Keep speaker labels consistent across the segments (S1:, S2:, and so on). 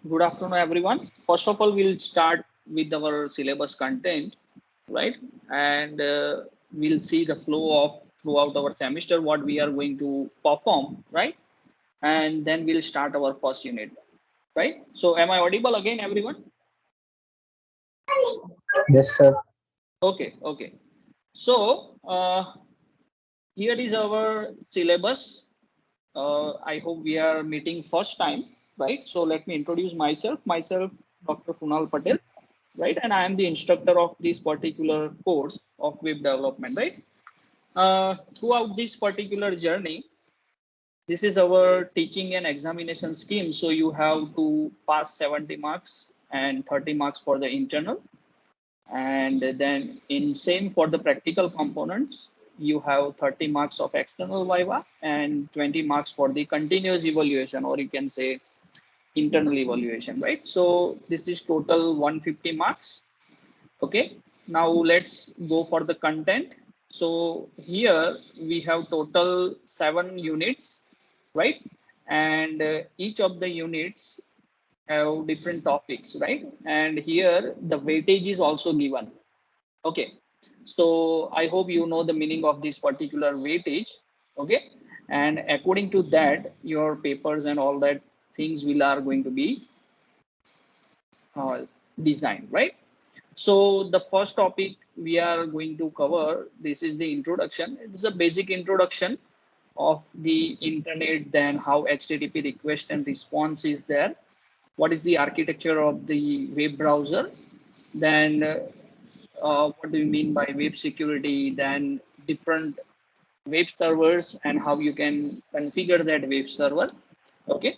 S1: Good afternoon, everyone. First of all, we'll start with our syllabus content, right? And we'll see the flow of throughout our semester what we are going to perform, right? And then we'll start our first unit, right? So, am I audible again, everyone?
S2: Yes, sir.
S1: Okay, okay. So, here is our syllabus. I hope we are meeting first time, right? So, let me introduce myself. Myself, Dr. Kunal Patel, right? And I am the instructor of this particular course of web development, right? Throughout this particular journey, this is our teaching and examination scheme. So you have to pass 70 marks and 30 marks for the internal. And then in same for the practical components, you have 30 marks of external viva and 20 marks for the continuous evaluation, or you can say internal evaluation, right? So this is total 150 marks. Okay, now let's go for the content. So here we have total 7 units, right? And each of the units have different topics, right? And here the weightage is also given. Okay, so I hope you know the meaning of this particular weightage. Okay, and according to that, your papers and all that things will are going to be uh, designed, right? So the first topic we are going to cover, this is the introduction. It's a basic introduction of the internet, then how HTTP request and response is there. What is the architecture of the web browser? Then what do you mean by web security? Then different web servers and how you can configure that web server. Okay.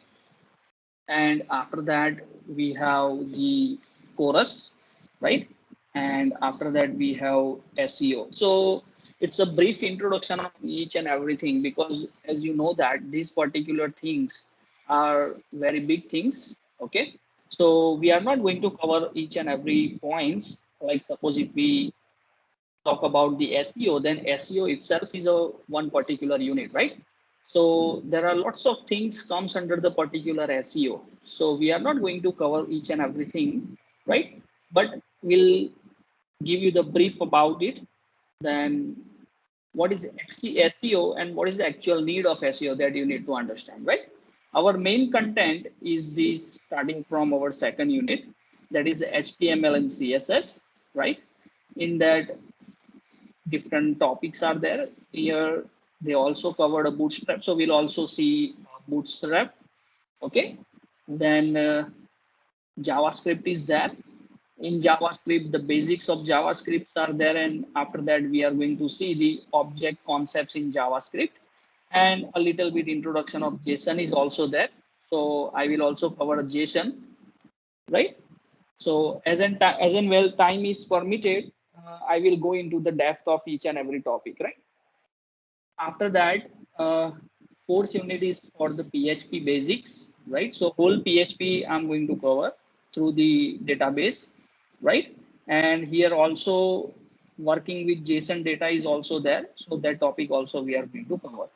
S1: And after that, we have the chorus, right? And after that, we have SEO. So it's a brief introduction of each and everything because, as you know, that these particular things are very big things. Okay, so we are not going to cover each and every points. Like suppose if we talk about the SEO, then SEO itself is a one particular unit, right? So there are lots of things comes under the particular SEO. So we are not going to cover each and everything, right? But we'll give you the brief about it. Then what is SEO and what is the actual need of SEO that you need to understand, right? Our main content is this starting from our second unit, that is HTML and CSS, right? In that different topics are there. Here they also covered a bootstrap, so we'll also see bootstrap. Okay, then JavaScript is there. In JavaScript, the basics of JavaScript are there, and after that we are going to see the object concepts in JavaScript, and a little bit introduction of JSON is also there. So I will also cover JSON, right? So as and well time is permitted, I will go into the depth of each and every topic, right? After that, fourth unit is for the PHP basics, right? So whole PHP I'm going to cover through the database, right? And here also working with JSON data is also there. So that topic also we are going to cover.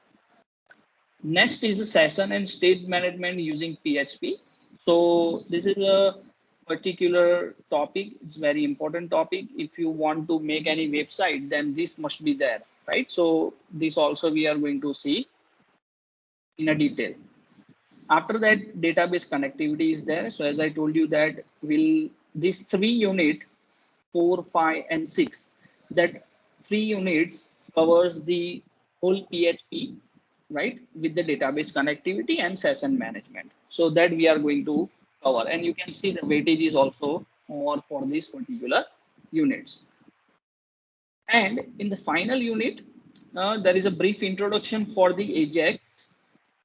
S1: Next is the session and state management using PHP. So this is a particular topic. It's very important topic. If you want to make any website, then this must be there, right? So this also we are going to see in a detail. After that, database connectivity is there. So as I told you that will these 3 unit, 4, 5, and 6, that 3 units covers the whole PHP, right, with the database connectivity and session management. So that we are going to cover. And you can see the weightage is also more for these particular units. And in the final unit, there is a brief introduction for the Ajax,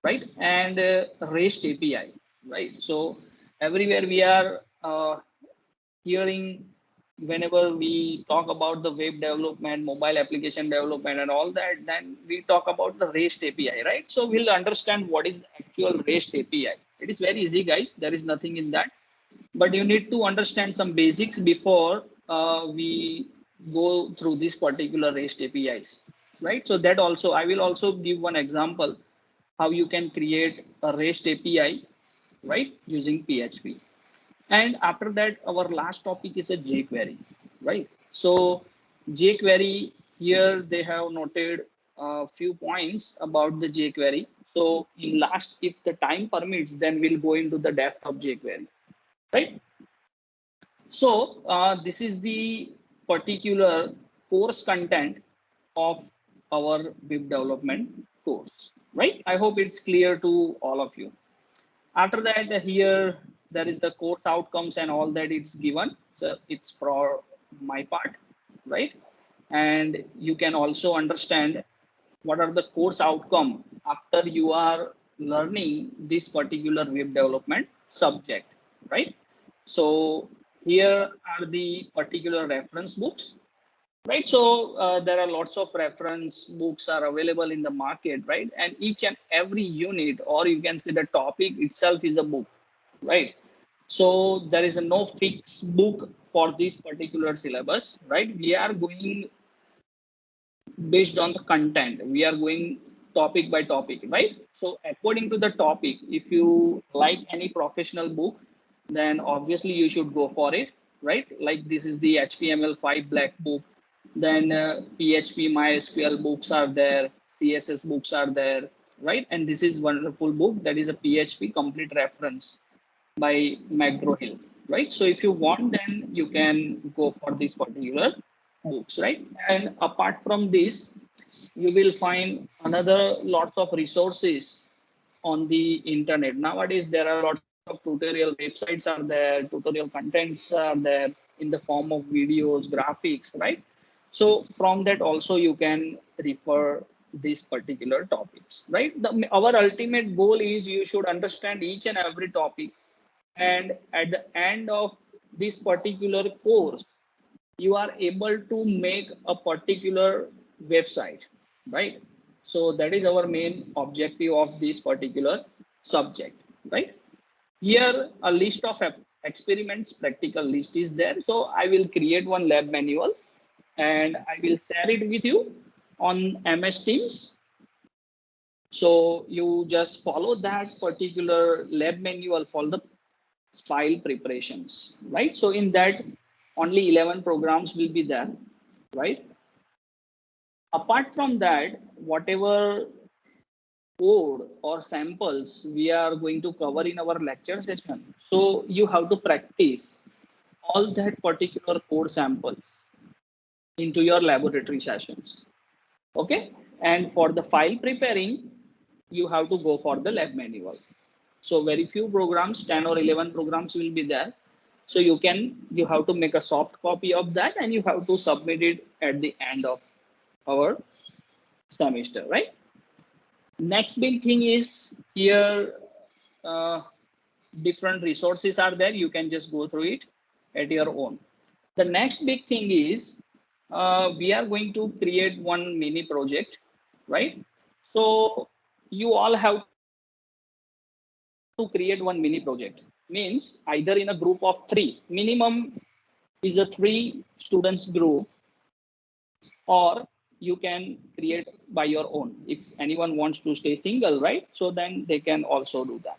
S1: right, and REST API, right? So everywhere we are hearing whenever we talk about the web development, mobile application development, and all that, then we talk about the REST API, right? So we'll understand what is the actual REST API. It is very easy, guys. There is nothing in that, but you need to understand some basics before we go through this particular REST APIs, right? So that also, I will also give one example how you can create a REST API, right, using PHP. And after that, our last topic is a jQuery, right? So jQuery, here they have noted a few points about the jQuery. So in last, if the time permits, then we'll go into the depth of jQuery, right? So this is the particular course content of our web development course, right? I hope it's clear to all of you. After that, here there is the course outcomes and all that it's given. So it's for my part, right? And you can also understand what are the course outcome after you are learning this particular web development subject, right? So here are the particular reference books, right? So there are lots of reference books are available in the market, right? And each and every unit, or you can say the topic itself, is a book, right? So there is a no fixed book for this particular syllabus, right? We are going based on the content. We are going topic by topic, right? So according to the topic, if you like any professional book, then obviously you should go for it, right? Like this is the HTML5 black book, then PHP MySQL books are there, CSS books are there, right? And this is wonderful book, that is a PHP complete reference by McGraw-Hill, right? So if you want, then you can go for this particular books, right? And apart from this, you will find another lots of resources on the internet. Nowadays, there are lots of tutorial websites are there, tutorial contents are there in the form of videos, graphics, right? So from that also you can refer these particular topics, right? Our ultimate goal is you should understand each and every topic, and at the end of this particular course you are able to make a particular website, right? So that is our main objective of this particular subject, right? Here a list of experiments practical list is there, so I will create one lab manual and I will share it with you on MS Teams. So you just follow that particular lab manual for the file preparations, right? So in that only 11 programs will be there, right? Apart from that, whatever code or samples we are going to cover in our lecture session, so you have to practice all that particular code samples into your laboratory sessions, okay? And for the file preparing, you have to go for the lab manual. So very few programs, 10 or 11 programs will be there. So you have to make a soft copy of that and you have to submit it at the end of our semester, right? Next big thing is here, uh, different resources are there. You can just go through it at your own. The next big thing is we are going to create one mini project, right? So you all have to create one mini project. Means either in a group of three, minimum is a 3 students group, or you can create by your own. If anyone wants to stay single, right? So then they can also do that.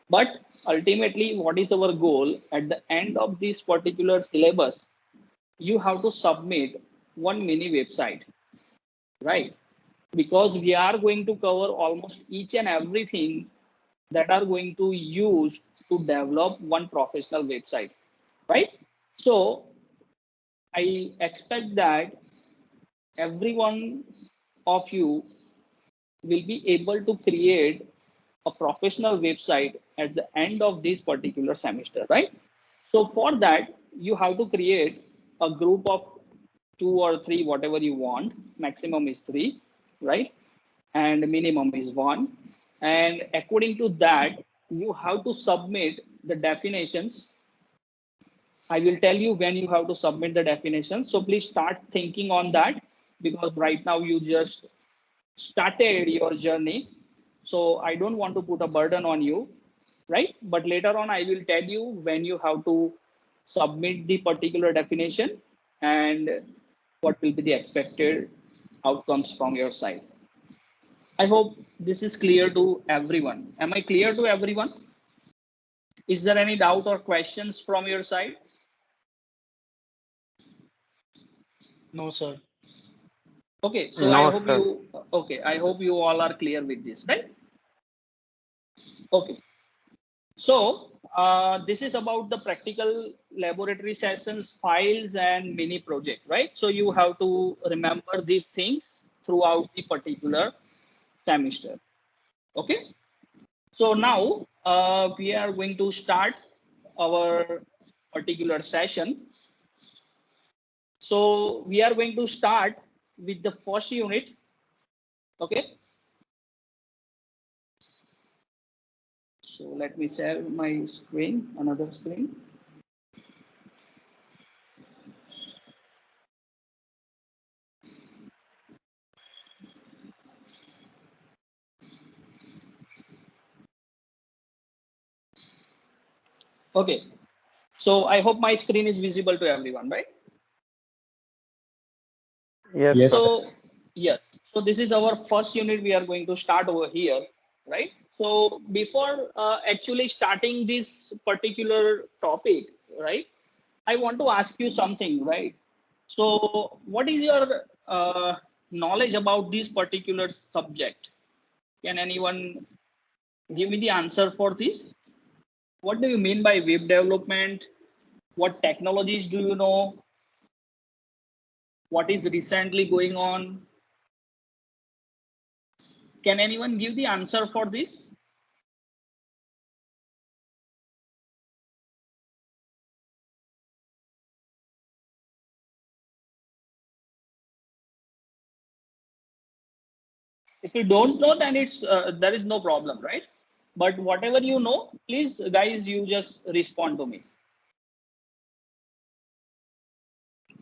S1: But ultimately, what is our goal at the end of this particular syllabus? You have to submit one mini website, right? Because we are going to cover almost each and everything that are going to use to develop one professional website, right? So I expect that every one of you will be able to create a professional website at the end of this particular semester, right? So for that, you have to create a group of 2 or 3, whatever you want. Maximum is 3, right? And minimum is 1. And according to that, you have to submit the definitions. I will tell you when you have to submit the definitions. So please start thinking on that, because right now you just started your journey. So I don't want to put a burden on you, right? But later on, I will tell you when you have to submit the particular definition and what will be the expected outcomes from your side. I hope this is clear to everyone. Am I clear to everyone? Is there any doubt or questions from your side?
S2: No, sir.
S1: Okay, so
S3: No,
S1: I hope
S3: sir.
S1: I hope you all are clear with this, right? Okay. So this is about the practical laboratory sessions, files, and mini project, right? So you have to remember these things throughout the particular semester. Okay. So now we are going to start our particular session. So we are going to start with the first unit. Okay. So let me share my screen, another screen. Okay. So I hope my screen is visible to everyone, right?
S3: Yes,
S2: Yes,
S3: sir.
S2: sir.
S1: So yes, so this is our first unit we are going to start over here, right? So before actually starting this particular topic, right, I want to ask you something, right? So what is your knowledge about this particular subject? Can anyone give me the answer for this? What do you mean by web development? What technologies do you know? What is recently going on? Can anyone give the answer for this? If you don't know, then it's there is no problem, right? But whatever you know, please, guys, you just respond to me.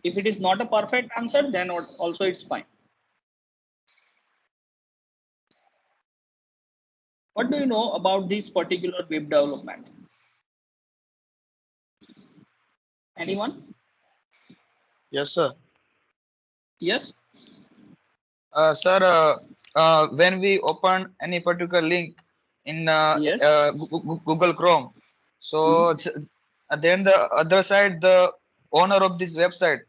S1: If it is not a perfect answer, then also it's fine. What do you know about this particular web development? Anyone?
S2: Yes, sir.
S1: Yes.
S2: Sir, when we open any particular link in
S1: Yes.
S2: Google Chrome, so
S1: Mhm.
S2: then the other side, the owner of this website,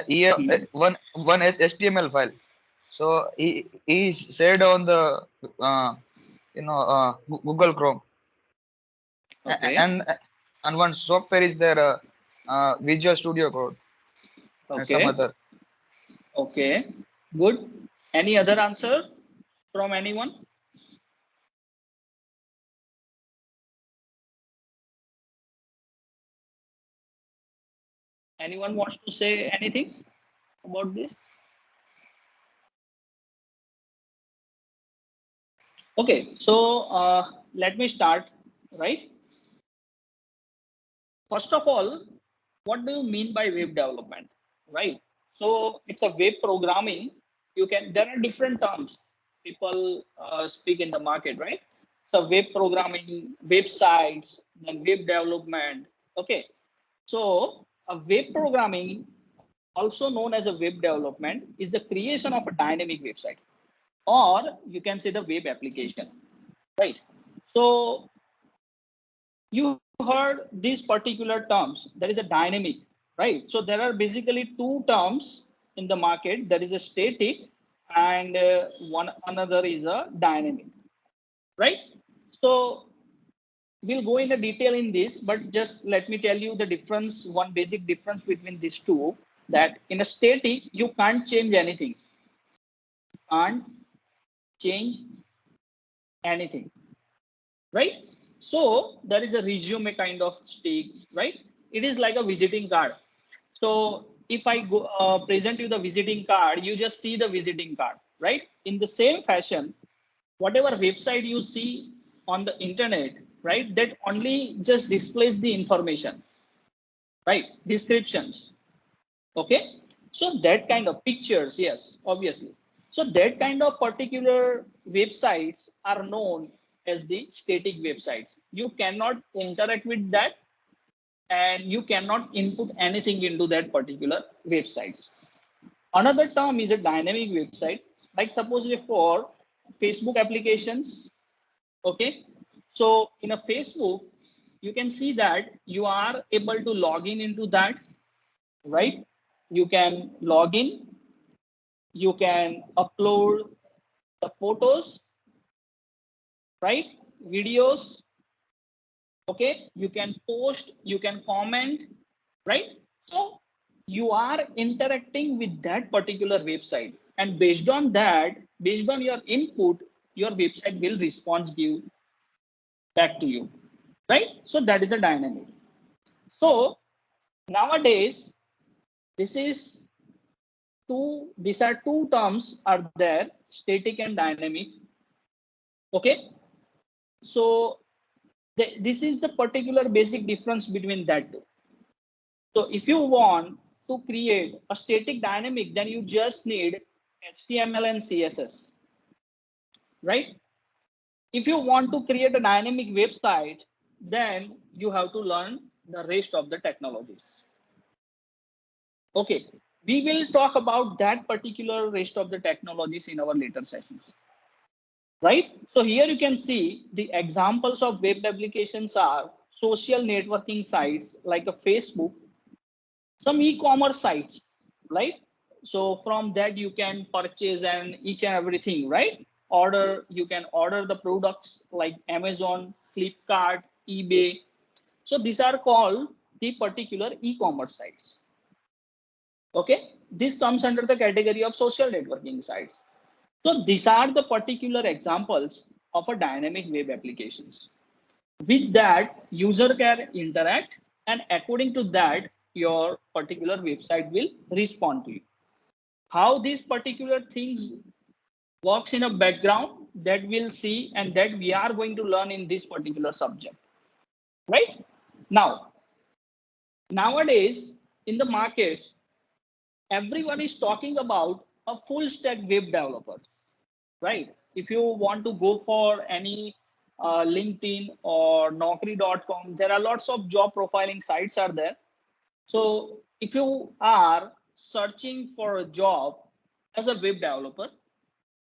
S2: he have
S1: Mhm.
S2: one HTML file. So he said on the Google Chrome,
S1: Okay.
S2: and one software is there, Visual Studio Code and some
S1: Okay.
S2: other.
S1: Okay. Good. Any other answer from anyone? Anyone wants to say anything about this? Okay. So let me start. Right. First of all, what do you mean by web development, right? So it's a web programming. You can, there are different terms people speak in the market, right? So web programming, websites, then web development. Okay. So a web programming, also known as a web development, is the creation of a dynamic website, or you can say the web application, right? So you heard these particular terms. There is a dynamic, right? So there are basically two terms in the market. There is a static, and one another is a dynamic, right? So we'll go into detail in this, but just let me tell you the difference, one basic difference between these two, that in a static, you can't change anything, can't change anything, right? So there is a resume kind of stick, right? It is like a visiting card. So if I go present you the visiting card, you just see the visiting card, right? In the same fashion, whatever website you see on the internet, right, that only just displays the information, right? Descriptions. Okay. So that kind of pictures, yes, obviously. So that kind of particular websites are known as the static websites. You cannot interact with that, and you cannot input anything into that particular websites. Another term is a dynamic website, like suppose for Facebook applications. Okay. So in a Facebook, you can see that you are able to log in into that, right? You can log in, you can upload the photos, right? Videos, okay? You can post, you can comment, right? So you are interacting with that particular website, and based on that, based on your input, your website will respond you back to you, right? So that is the dynamic. So nowadays, this is these are two terms are there, static and dynamic. Okay, so this is the particular basic difference between that two. So if you want to create a static dynamic, then you just need HTML and CSS, right? If you want to create a dynamic website, then you have to learn the rest of the technologies. Okay, we will talk about that particular rest of the technologies in our later sessions, right? So here you can see the examples of web applications are social networking sites like a Facebook, some e-commerce sites, right? So from that you can purchase and each and everything, right? Order, you can order the products like Amazon, Flipkart, eBay. So these are called the particular e-commerce sites. Okay, this comes under the category of social networking sites. So these are the particular examples of a dynamic web applications. With that, user can interact, and according to that, your particular website will respond to you. How these particular things works in a background, that we'll see, and that we are going to learn in this particular subject, right? Now, nowadays in the market, everyone is talking about a full stack web developer, right? If you want to go for any LinkedIn or Naukri.com, there are lots of job profiling sites are there. So if you are searching for a job as a web developer,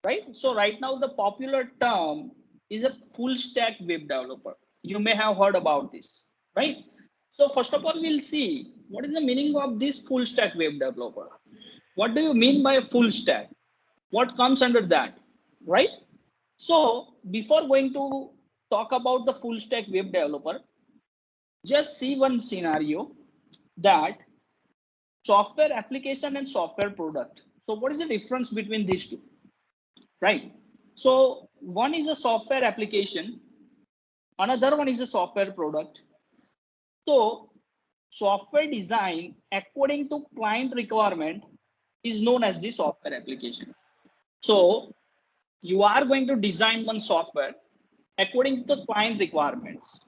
S1: right? So right now the popular term is a full stack web developer. You may have heard about this, right? So first of all, we'll see what is the meaning of this full stack web developer. What do you mean by a full stack? What comes under that, right? So before going to talk about the full stack web developer, just see one scenario, that software application and software product. So what is the difference between these two, right? So one is a software application, another one is a software product. So software design according to client requirement is known as the software application. So you are going to design one software according to the client requirements,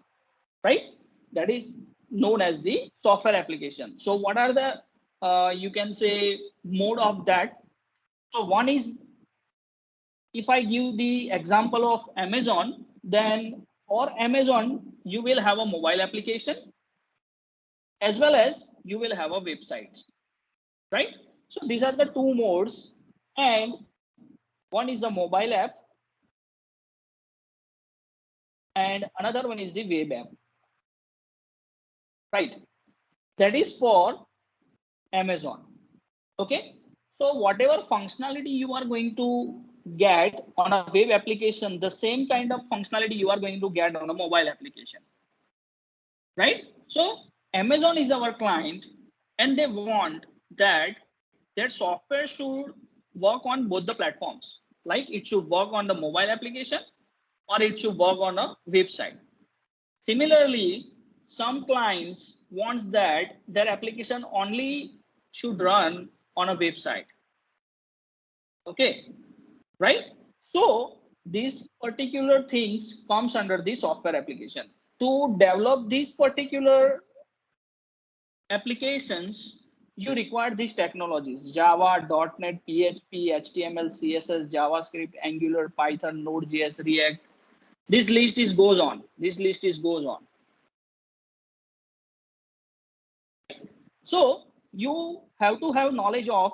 S1: right? That is known as the software application. So what are the you can say mode of that? So one is, if I give the example of Amazon, then for Amazon you will have a mobile application as well as you will have a website, right? So these are the two modes, and one is a mobile app and another one is the web app, right? That is for Amazon. Okay, so whatever functionality you are going to get on a web application, the same kind of functionality you are going to get on a mobile application, right? So Amazon is our client, and they want that their software should work on both the platforms. Like it should work on the mobile application or it should work on a website. Similarly, some clients wants that their application only should run on a website. Okay, right? So these particular things comes under the software application. To develop these particular applications, you require these technologies: Java, .NET, PHP, HTML, CSS, JavaScript, Angular, Python, Node.js, React. This list is goes on. This list is goes on. So you have to have knowledge of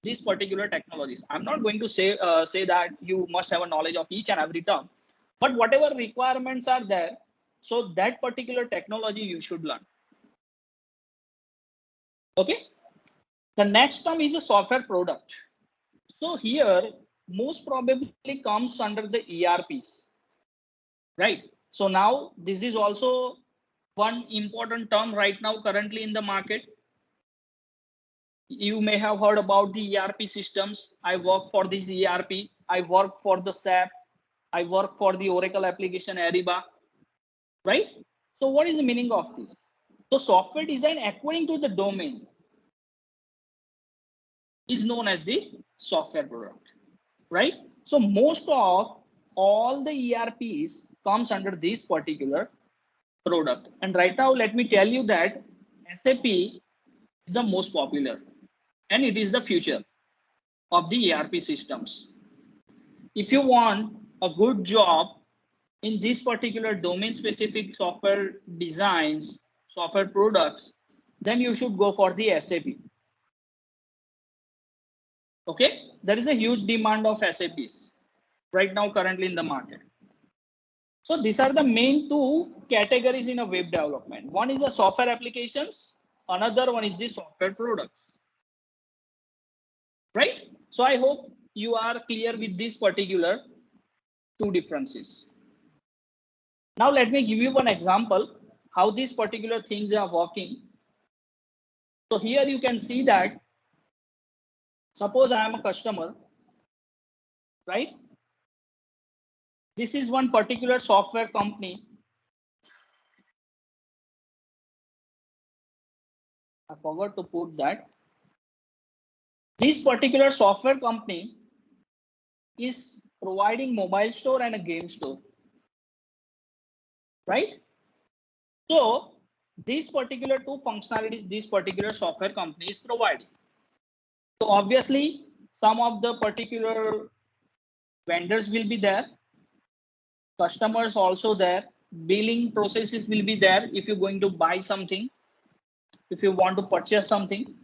S1: these particular technologies. I'm not going to say that you must have a knowledge of each and every term, but whatever requirements are there, So that particular technology you should learn. Okay. The next term is a software product. So here most probably comes under the ERPs, right? So now this is also one important term right now currently in the market. You may have heard about the ERP systems. I work for this ERP. I work for the SAP. I work for the Oracle application Ariba, right? So what is the meaning of this? So software design according to the domain is known as the software product, right? So most of all the ERPs comes under this particular product. And right now, let me tell you that SAP is the most popular and it is the future of the ERP systems. If you want a good job in this particular domain specific software designs, software products, then you should go for the SAP. Okay, there is a huge demand of SAPs right now currently in the market. So these are the main two categories in a web development. One is the software applications, another one is the software products, right? So I hope you are clear with this particular two differences. Now let me give you one example how these particular things are working. So here you can see that suppose I am a customer, right? This is one particular software company. I forgot to put that. This particular software company is providing mobile store and a game store, right? So these particular two functionalities, this particular software company is providing. So obviously some of the particular vendors will be there, customers also there, billing processes will be there if you're going to buy something, if you want to purchase something,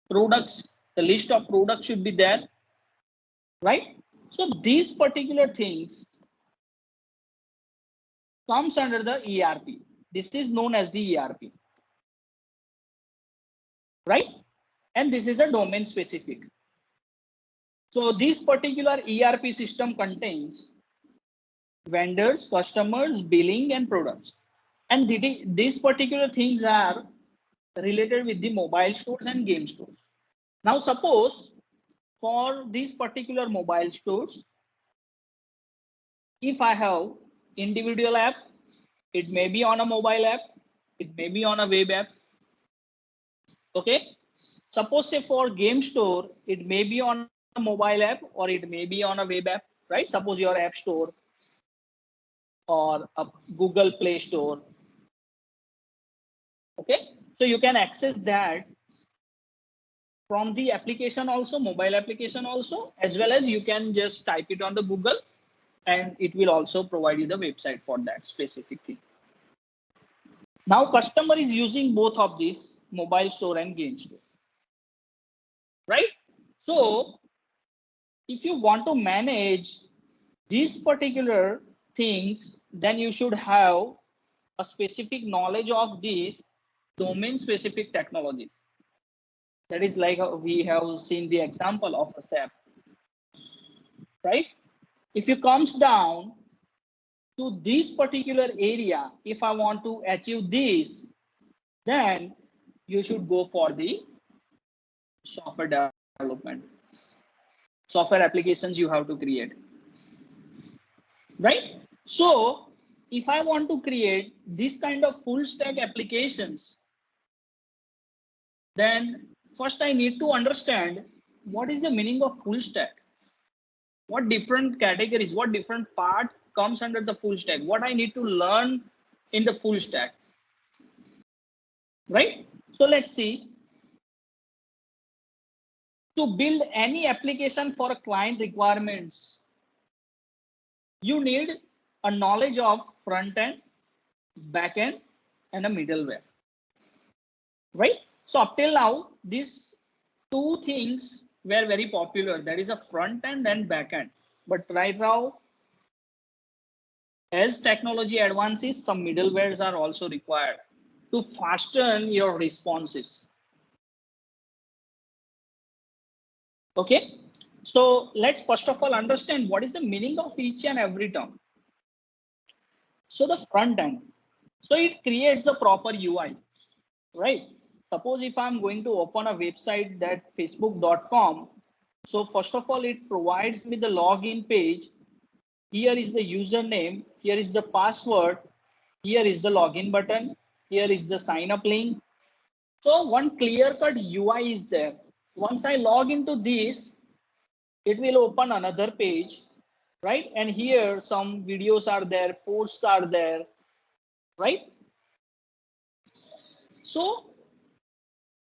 S1: products, the list of products should be there, right? So these particular things comes under the ERP. This is known as the ERP, right? And this is a domain specific. So this particular ERP system contains vendors, customers, billing, and products. And these particular things are related with the mobile stores and game stores. Now, suppose for these particular mobile stores, if I have individual app, it may be on a mobile app, it may be on a web app. Okay. Suppose say for game store, it may be on a mobile app or it may be on a web app, right? Suppose your app store or a Google Play Store. Okay, so you can access that from the application also, mobile application also, as well as you can just type it on the Google and it will also provide you the website for that specific thing. Now customer is using both of these, mobile store and game store, right? So if you want to manage these particular things, then you should have a specific knowledge of these domain specific technologies. That is like we have seen the example of a SAP, right? If it comes down to this particular area, if I want to achieve this, then you should go for the software development. Software applications you have to create, right? So if I want to create this kind of full stack applications, then first I need to understand what is the meaning of full stack. What different categories, what different part comes under the full stack, what I need to learn in the full stack, right? So let's see. To build any application for client requirements, you need a knowledge of front end, back end, and a middleware, right? So up till now, these two things were very popular. That is a front end and back end. But right now, As technology advances, some middlewares are also required to fasten your responses. Okay, so let's first of all understand what is the meaning of each and every term. So the front end, so it creates a proper UI, right? Suppose if I'm going to open a website that facebook.com, so first of all, it provides me the login page. Here is the username, here is the password, here is the login button, here is the sign up link. So one clear cut UI is there. Once I log into this, it will open another page, right? And here some videos are there, posts are there, right? So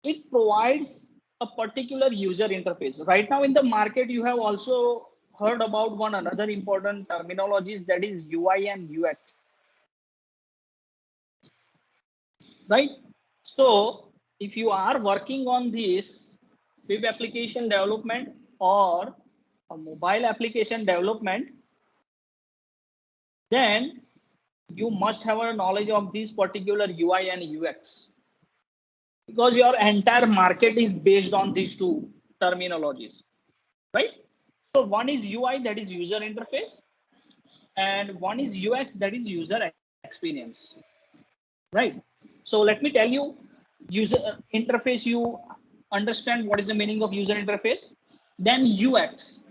S1: it provides a particular user interface. Right now in the market, you have also heard about one another important terminologies, that is UI and UX, right? So if you are working on this web application development or a mobile application development, then you must have a knowledge of this particular UI and UX, because your entire market is based on these two terminologies, right? So one is UI, that is user interface, and one is UX, that is user experience, right? So let me tell you, user interface, you understand what is the meaning of user interface. Then UX,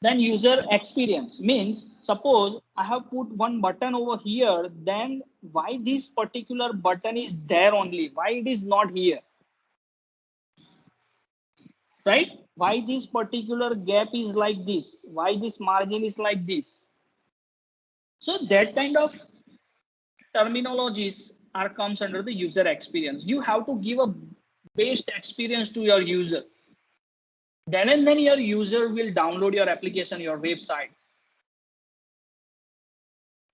S1: then user experience means, suppose I have put one button over here, then why this particular button is there only, why it is not here, right? Why this particular gap is like this, why this margin is like this. So that kind of terminologies are comes under the user experience. You have to give a best experience to your user, then and then your user will download your application, your website.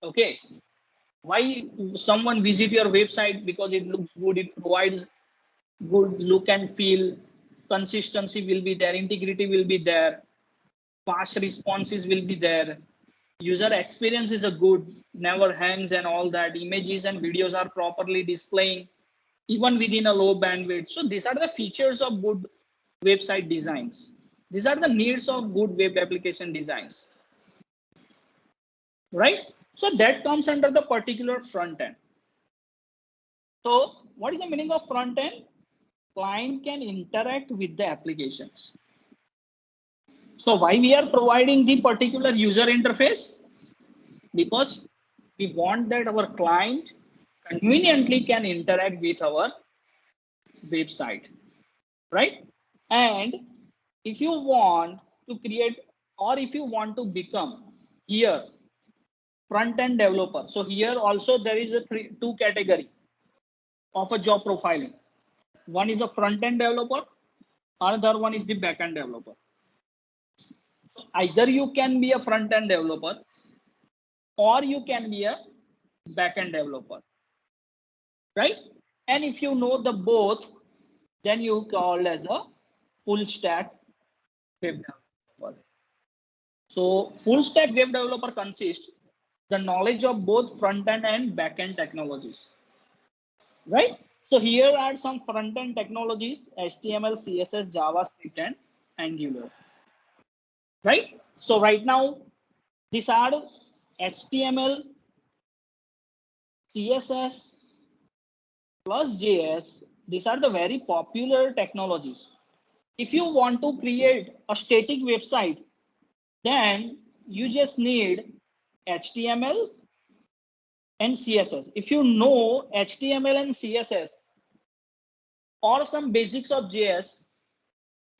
S1: Okay, why someone visit your website? Because it looks good, it provides good look and feel, consistency will be there, integrity will be there, fast responses will be there, user experience is a good, never hangs and all that, images and videos are properly displaying even within a low bandwidth. So these are the features of good website designs. These are the needs of good web application designs, right? So that comes under the particular front end. So what is the meaning of front end? Client can interact with the applications. So why we are providing the particular user interface? Because we want that our client conveniently can interact with our website, right? And if you want to create, or if you want to become here front end developer, so here also there is a two category of a job profiling. One is a front end developer, another one is the back end developer. Either you can be a front end developer or you can be a back end developer, right? And if you know the both, then you call as a full stack web developer. So full stack web developer consists the knowledge of both front end and back end technologies, right? So here are some front end technologies: HTML, CSS, JavaScript, and Angular, right? So right now, these are HTML, CSS plus JS. These are the very popular technologies. If you want to create a static website, then you just need HTML and CSS. If you know HTML and CSS or some basics of JS,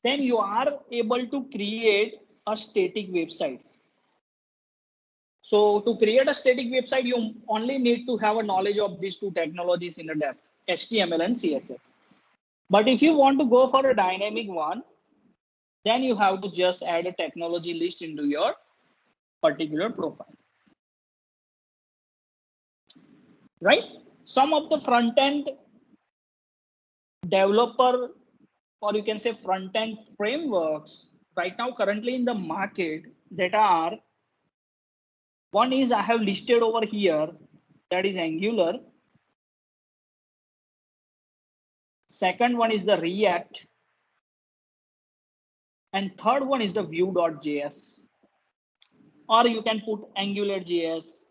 S1: then you are able to create a static website. So to create a static website, you only need to have a knowledge of these two technologies in a depth, HTML and CSS. But if you want to go for a dynamic one, then you have to just add a technology list into your particular profile, right? Some of the front end developer, or you can say front end frameworks right now currently in the market that are One is I have listed over here, that is Angular. Second one is the React. And third one is the Vue.js. Or you can put AngularJS,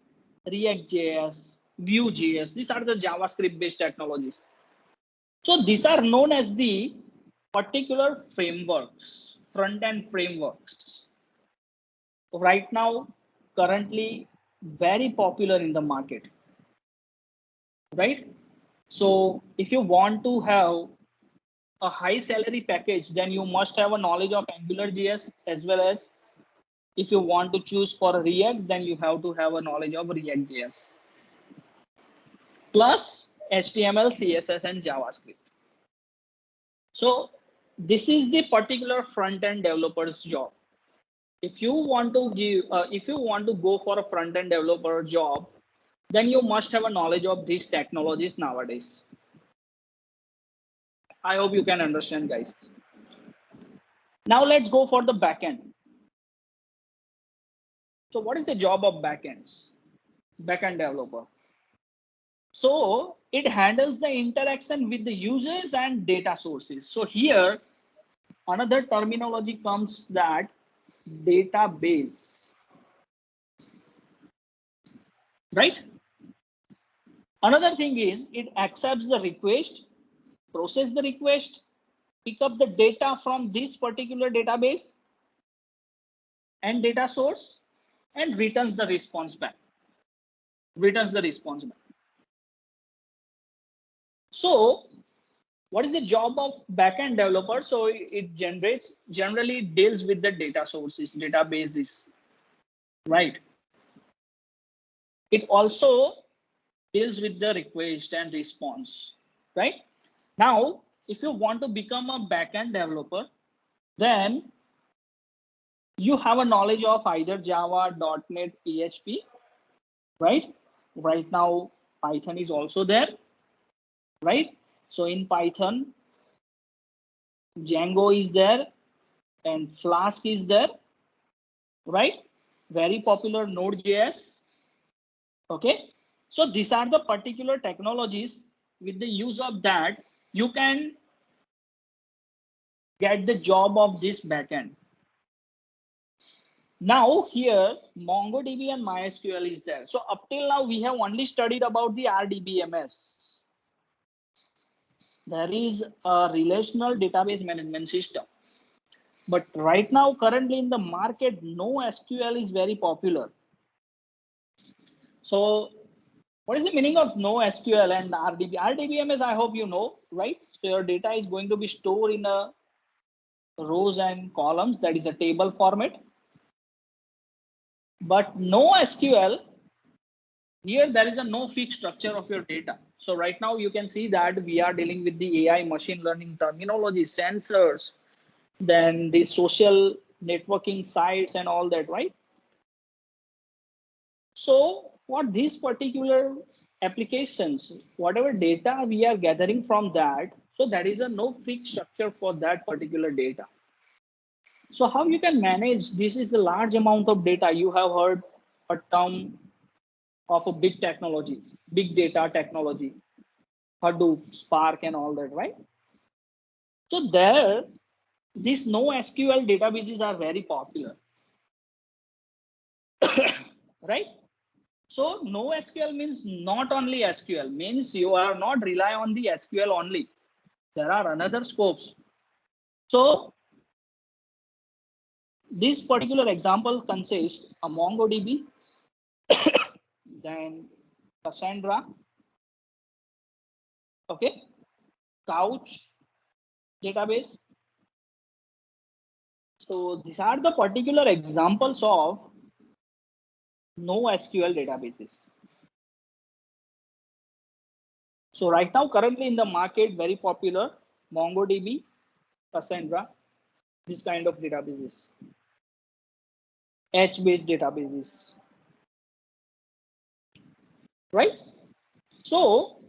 S1: React.js, Vue.js. These are the JavaScript based technologies. So these are known as the particular frameworks, front end frameworks. Right now, currently very popular in the market, right? So if you want to have a high salary package, then you must have a knowledge of AngularJS, as well as if you want to choose for React, then you have to have a knowledge of React.js plus HTML, CSS, and JavaScript. So this is the particular front end developer's job. If you want to go for a front end developer job, then you must have a knowledge of these technologies nowadays. I hope you can understand, guys. Now let's go for the backend. So what is the job of backend developer? So it handles the interaction with the users and data sources. So here, another terminology comes, that database, right? Another thing is it accepts the request, process the request, pick up the data from this particular database and data source, and returns the response back. So what is the job of backend developer? So it generally deals with the data sources, databases, right? It also deals with the request and response, right? Now, if you want to become a backend developer, then you have a knowledge of either Java, .NET, PHP, right? Right now, Python is also there, right? So in Python, Django is there and Flask is there, right? Very popular Node.js. Okay. So these are the particular technologies. With the use of that, you can get the job of this backend. Now here, MongoDB and MySQL is there. So up till now, we have only studied about the RDBMS. There is a relational database management system. But right now, currently in the market, NoSQL is very popular. So what is the meaning of NoSQL and RDB? RDBMS, I hope you know, right? So your data is going to be stored in a rows and columns, that is a table format. But NoSQL, here there is a no fixed structure of your data. So right now you can see that we are dealing with the AI machine learning terminology, sensors, then the social networking sites and all that, right? So what these particular applications, whatever data we are gathering from that, so that is a no fixed structure for that particular data. So how you can manage, this is a large amount of data. You have heard a term of a big technology, big data technology, Hadoop, Spark and all that, right? So there, these NoSQL databases are very popular, right? So NoSQL means not only SQL, means you are not rely on the SQL only. There are another scopes. So this particular example consists a MongoDB, then Cassandra, okay, Couch database. So these are the particular examples of NoSQL databases. So right now, currently in the market, very popular, MongoDB, Cassandra, this kind of databases, H-based databases, right? So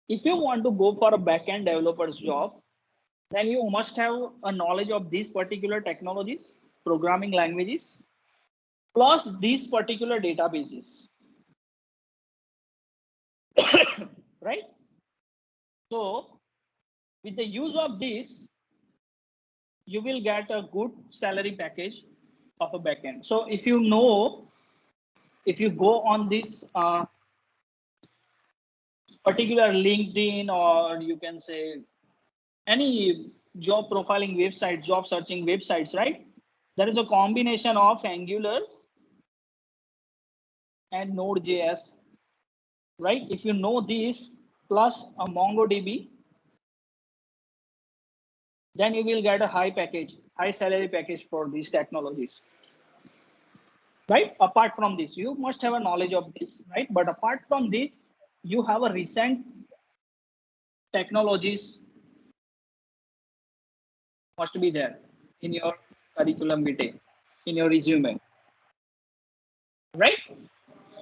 S1: if you want to go for a backend developer's job, then you must have a knowledge of these particular technologies, programming languages, plus these particular databases. Right? So with the use of this, you will get a good salary package of a backend. So if you know, if you go on this particular LinkedIn, or you can say any job profiling website, job searching websites, right? There is a combination of Angular and Node.js, right? If you know this plus a MongoDB, then you will get a high package, high salary package for these technologies, right? Apart from this, you must have a knowledge of this, right? But apart from this, you have a recent technologies must be there in your curriculum vitae, in your resume, right?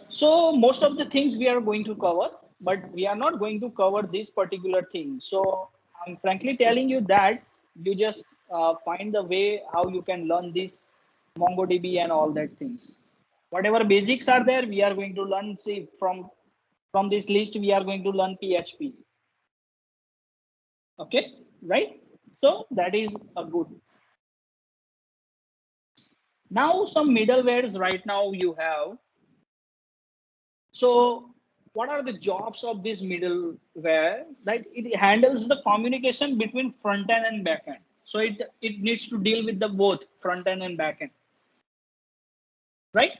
S1: So most of the things we are going to cover, but we are not going to cover this particular thing. So I'm frankly telling you that you just find the way how you can learn this MongoDB and all that things. Whatever basics are there, we are going to learn. See, from this list, we are going to learn PHP. Okay, right? So that is a good. Now some middlewares right now you have. So what are the jobs of this middleware? That it handles the communication between front end and back end. So it needs to deal with the both front end and back end, right?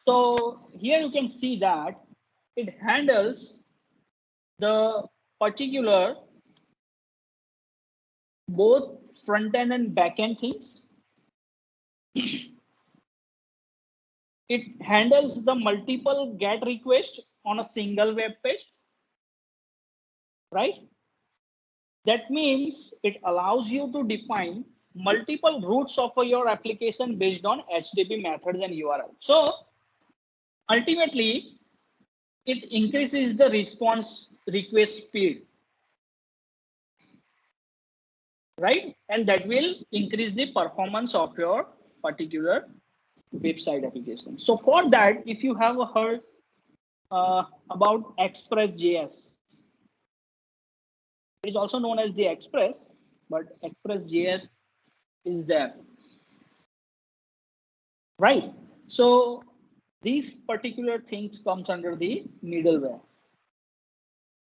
S1: So here you can see that it handles the particular both front end and back end things. It handles the multiple GET requests on a single web page, right? That means it allows you to define multiple routes of your application based on HTTP methods and URL. So ultimately, it increases the response request speed, right? And that will increase the performance of your particular website application. So for that, if you have heard about Express.js, it is also known as the Express, but Express.js is there, right? So these particular things comes under the middleware.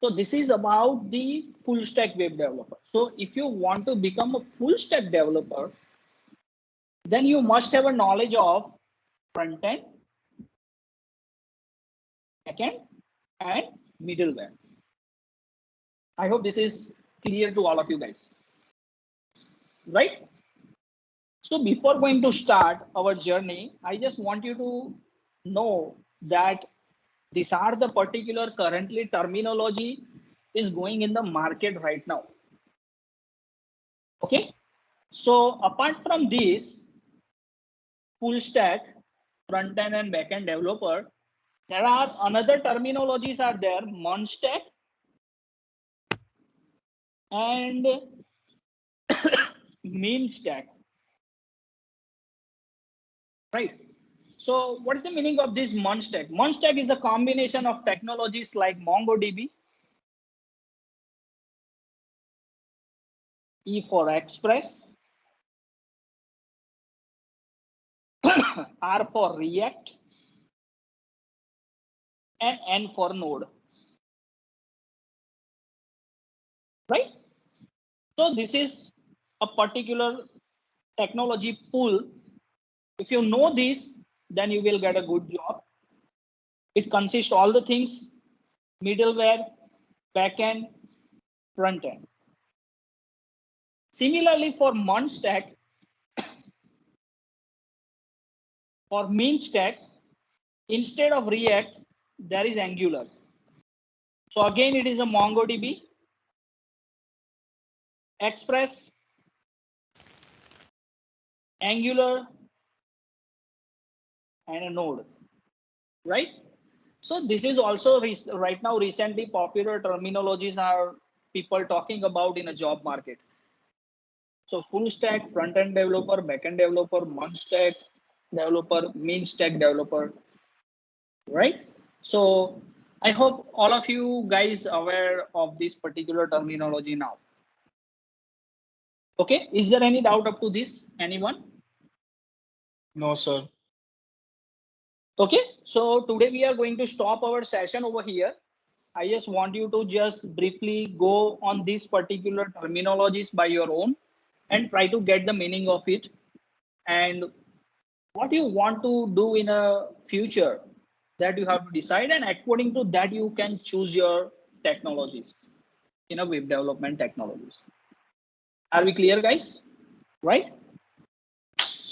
S1: So this is about the full stack web developer. So if you want to become a full stack developer, then you must have a knowledge of front end, back end, and middleware. I hope this is clear to all of you guys, right? So before going to start our journey, I just want you to know that these are the particular currently terminology is going in the market right now. Okay. So apart from this, full stack, front end and back end developer, there are another terminologies are there, Munstack and Memstack. Right. So what is the meaning of this Munstack? Munstack is a combination of technologies like MongoDB, E for Express, R for React, and N for Node. Right? So this is a particular technology pool. If you know this, then you will get a good job. It consists all the things, middleware, backend, front end. Similarly, for Munstack or Memstack, instead of React, there is Angular. So again, it is a MongoDB, Express, Angular, and a Node, right? So this is also right now recently popular terminologies are people talking about in a job market. So full stack, front end developer, back end developer, Munstack, developer, means tech developer, right? So I hope all of you guys are aware of this particular terminology now. Okay, is there any doubt up to this? Anyone?
S3: No, sir.
S1: Okay, so today we are going to stop our session over here. I just want you to just briefly go on these particular terminologies by your own and try to get the meaning of it and what you want to do in a future, that you have to decide, and according to that you can choose your technologies in a web development technologies. Are we clear, guys? Right?